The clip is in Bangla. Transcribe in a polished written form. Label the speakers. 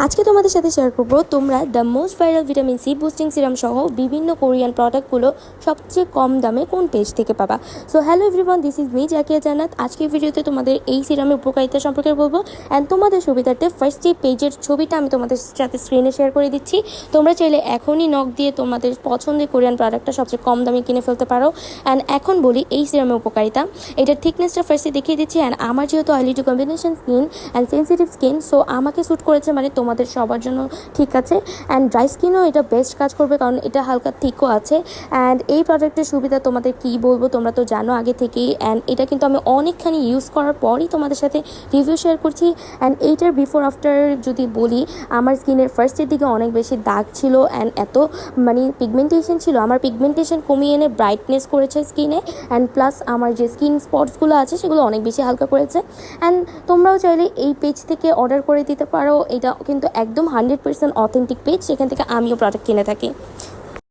Speaker 1: আজকে তোমাদের সাথে শেয়ার করব তোমরা the most viral vitamin C boosting serum সহ বিভিন্ন কোরিয়ান প্রোডাক্টগুলো সবচেয়ে কম দামে কোন পেজ থেকে পাবা। So hello everyone, this is me Zakia জান্নাত। আজকের ভিডিওতে তোমাদের এই সিরামের উপকারিতা সম্পর্কে বলবো অ্যান্ড তোমাদের সুবিধার্থে ফার্স্ট যে পেজের ছবিটা আমি তোমাদের সাথে স্ক্রিনে শেয়ার করে দিচ্ছি। তোমরা চাইলে এখনই নক দিয়ে তোমাদের পছন্দের কোরিয়ান প্রোডাক্টটা সবচেয়ে কম দামে কিনে ফেলতে পারো। অ্যান্ড এখন বলি এই সিরামের উপকারিতা। এটার থিকনেসটা ফার্স্টে দেখিয়ে দিচ্ছি। অ্যান্ড আমার যেহেতু oily two combination skin and sensitive skin, so আমাকে স্যুট করেছে, মানে তোমাদের সবার জন্য ঠিক আছে। অ্যান্ড ড্রাই স্কিনও এটা বেস্ট কাজ করবে, কারণ এটা হালকা থিকও আছে। অ্যান্ড এই প্রোডাক্টের সুবিধা তোমাদের কী বলবো, তোমরা তো জানো আগে থেকেই। অ্যান্ড এটা কিন্তু আমি অনেকখানি ইউজ করার পরই তোমাদের সাথে রিভিউ শেয়ার করছি। অ্যান্ড এইটার বিফোর আফটার যদি বলি, আমার স্কিনের ফার্স্টের দিকে অনেক বেশি দাগ ছিল অ্যান্ড এত পিগমেন্টেশন ছিল, আমার পিগমেন্টেশন কমিয়ে এনে ব্রাইটনেস করেছে স্কিনে। অ্যান্ড প্লাস আমার যে স্কিন স্পটসগুলো আছে সেগুলো অনেক বেশি হালকা করেছে। অ্যান্ড তোমরাও চাইলে এই পেজ থেকে অর্ডার করে দিতে পারো। এটা কিন্তু একদম 100% অথেন্টিক পেজ, সেখান থেকে আমিও প্রোডাক্ট কিনে থাকি।